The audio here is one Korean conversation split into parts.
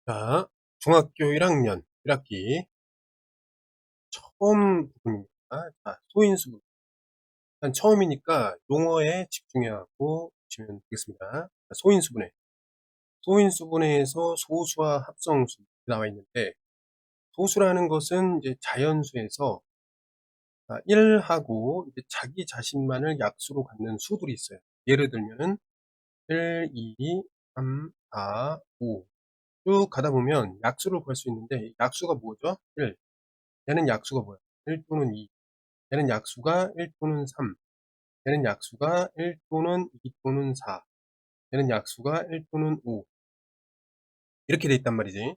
자, 중학교 1학년 1학기 처음 부분입니다. 자, 소인수분. 일단 처음이니까 용어에 집중하고 보시면 되겠습니다. 자, 소인수분해. 소인수분해에서 소수와 합성수 나와 있는데, 소수라는 것은 이제 자연수에서 1하고 이제 자기 자신만을 약수로 갖는 수들이 있어요. 예를 들면은 1, 2, 3, 4, 5. 쭉 가다 보면 약수를 구할 수 있는데, 약수가 뭐죠? 1. 얘는 약수가 뭐야? 1 또는 2. 얘는 약수가 1 또는 3. 얘는 약수가 1 또는 2 또는 4. 얘는 약수가 1 또는 5. 이렇게 돼 있단 말이지.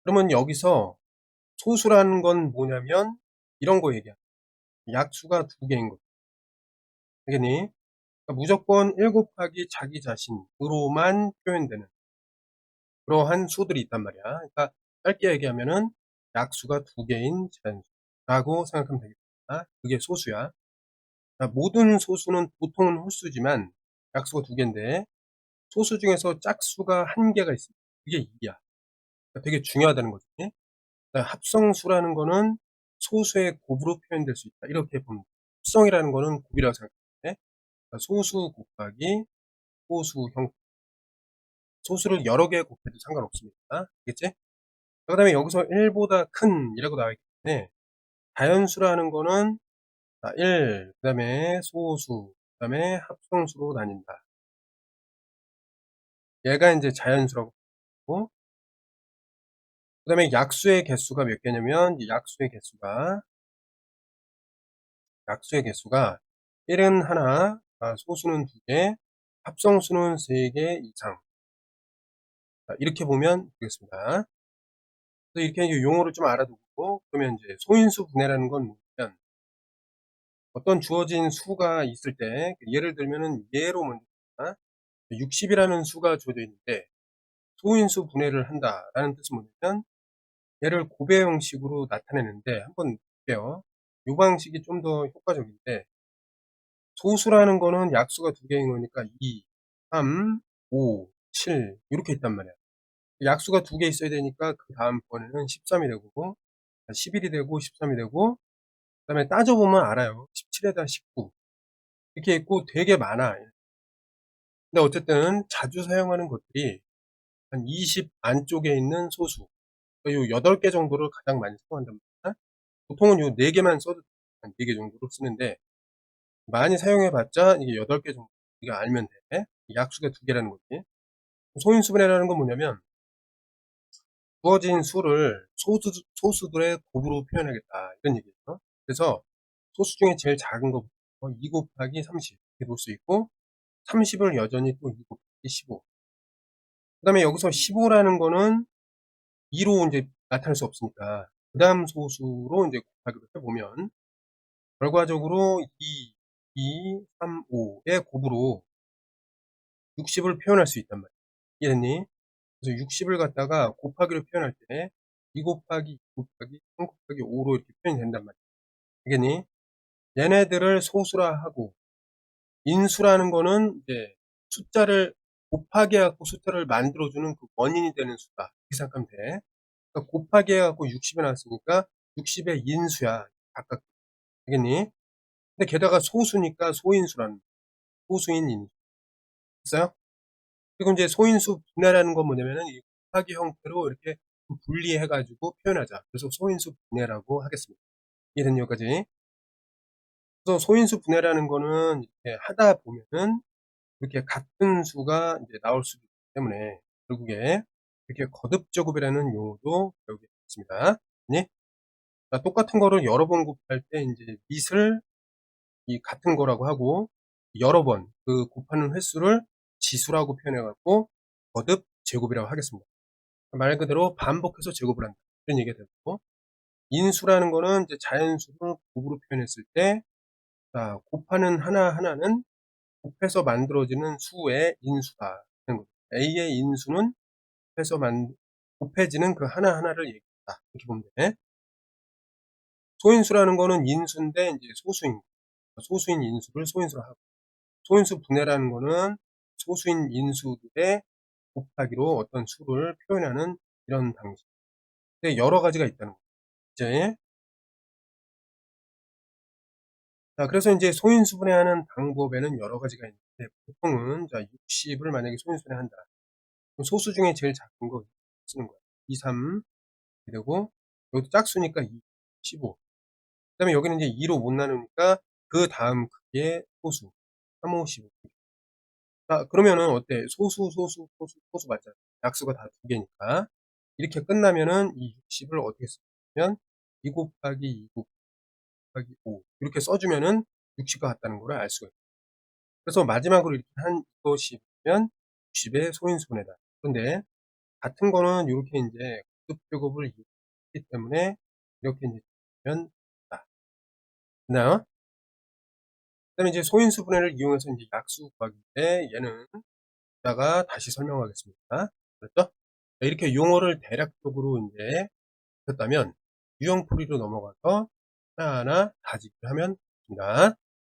그러면 여기서 소수라는 건 뭐냐면 이런 거 얘기야. 약수가 두 개인 거. 알겠니? 그러니까 무조건 1 곱하기 자기 자신으로만 표현되는 그러한 수들이 있단 말이야. 그러니까 짧게 얘기하면은 약수가 두 개인 자연수라고 생각하면 되겠다. 그게 소수야. 모든 소수는 보통은 홀수지만 약수가 두 개인데 소수 중에서 짝수가 한 개가 있습니다. 그게 2야. 그러니까 되게 중요하다는 거지. 그러니까 합성수라는 거는 소수의 곱으로 표현될 수 있다. 이렇게 보면 돼. 합성이라는 거는 곱이라고 생각해. 그러니까 소수 곱하기 소수 형, 소수를 여러 개 곱해도 상관없습니다. 알겠지? 그 다음에 여기서 1보다 큰 이라고 나와 있기 때문에 자연수라는 거는 1, 그 다음에 소수, 그 다음에 합성수로 나뉜다. 얘가 이제 자연수라고 하고, 그 다음에 약수의 개수가 몇 개냐면, 약수의 개수가 1은 하나, 소수는 두 개, 합성수는 세 개 이상. 이렇게 보면 되겠습니다. 그래서 이렇게 이제 용어를 좀 알아두고, 그러면 이제 소인수 분해라는 건 뭐냐면, 어떤 주어진 수가 있을 때, 예를 들면은 예로 먼저, 60이라는 수가 주어져 있는데, 소인수 분해를 한다라는 뜻은 뭐냐면, 얘를 곱의 형식으로 나타내는데 한번 볼게요. 이 방식이 좀 더 효과적인데 소수라는 거는 약수가 두 개인 거니까 2, 3, 5, 7 이렇게 있단 말이야. 약수가 두 개 있어야 되니까 그 다음번에는 13이 되고 11이 되고 13이 되고 그 다음에 따져보면 알아요. 17에다 19 이렇게 있고 되게 많아. 근데 어쨌든 자주 사용하는 것들이 한 20 안쪽에 있는 소수 요 8개 정도를 가장 많이 사용한단 말이야. 보통은 요 4개만 써도 한 4개 정도로 쓰는데 많이 사용해봤자 이게 8개 정도 우리가 알면 돼. 약수가 2개라는 거지. 소인수분해라는 건 뭐냐면 주어진 수를 소수들의 곱으로 표현하겠다 이런 얘기죠. 그래서 소수 중에 제일 작은 거부터 2 곱하기 30 이렇게 놓을 수 있고 30을 여전히 또 2 곱하기 15. 그 다음에 여기서 15라는 거는 2로 이제 나타낼 수 없으니까 그 다음 소수로 이제 곱하기로 해보면 결과적으로 2, 2, 3, 5의 곱으로 60을 표현할 수 있단 말이야. 이해됐니? 그래서 60을 갖다가 곱하기로 표현할 때 2 곱하기 2 곱하기 3 곱하기 5로 이렇게 표현이 된단 말이야. 알겠니? 얘네들을 소수라 하고 인수라는 거는 이제 숫자를 곱하기 해갖고 숫자를 만들어주는 그 원인이 되는 수다. 이렇게 생각하면 돼. 그러니까 곱하기 해갖고 60이 나왔으니까 60의 인수야. 각각. 알겠니? 근데 게다가 소수니까 소인수라는 소수인 인수. 됐어요? 그리고 이제 소인수 분해라는 건 뭐냐면은 이 곱하기 형태로 이렇게 분리해가지고 표현하자. 그래서 소인수 분해라고 하겠습니다. 이해된 여기까지. 그래서 소인수 분해라는 거는 이렇게 하다 보면은 이렇게 같은 수가 이제 나올 수도 있기 때문에 결국에 이렇게 거듭제곱이라는 용어도 배우게 됐습니다. 네? 자, 똑같은 거를 여러 번 곱할 때 이제 밑을 이 같은 거라고 하고 여러 번 그 곱하는 횟수를 지수라고 표현해갖고 거듭 제곱이라고 하겠습니다. 말 그대로 반복해서 제곱을 한다. 이런 얘기가 되고 인수라는 거는 이제 자연수를 곱으로 표현했을 때 곱하는 하나하나는 곱해서 만들어지는 수의 인수다. A의 인수는 곱해지는 그 하나하나를 얘기한다. 이렇게 보면 돼. 소인수라는 거는 인수인데 이제 소수인 인수를 소인수로 하고 소인수 분해라는 거는 소수인 인수들의 곱하기로 어떤 수를 표현하는 이런 방식. 근데 여러 가지가 있다는 거죠. 이제 자, 그래서 인제 소인수분해하는 방법에는 여러 가지가 있는데 보통은 자 60을 만약에 소인수분해한다. 그럼 소수 중에 제일 작은 거 쓰는 거야. 2, 3 그리고 여기도 짝수니까 2, 15. 그다음에 여기는 이제 2로 못 나누니까 그다음 크기의 소수 3, 5, 15. 자, 그러면은 어때? 소수, 소수, 소수, 소수 맞잖아. 약수가 다 두 개니까. 이렇게 끝나면은 이 60을 어떻게 쓰면 2 곱하기 2 곱하기 5 이렇게 써주면은 60과 같다는 걸 알 수가 있어요. 그래서 마지막으로 이렇게 한 이것이 면 60의 소인수분해다. 그런데 같은 거는 이렇게 이제 급제곱을 이용했기 때문에 이렇게 이제 면 다. 됐나요? 그다음에 이제 소인수분해를 이용해서 이제 약수 구하기인데 얘는 이따가 다시 설명하겠습니다. 그렇죠? 이렇게 용어를 대략적으로 이제 익혔다면 유형풀이로 넘어가서 하나하나 다지기를 하면 됩니다.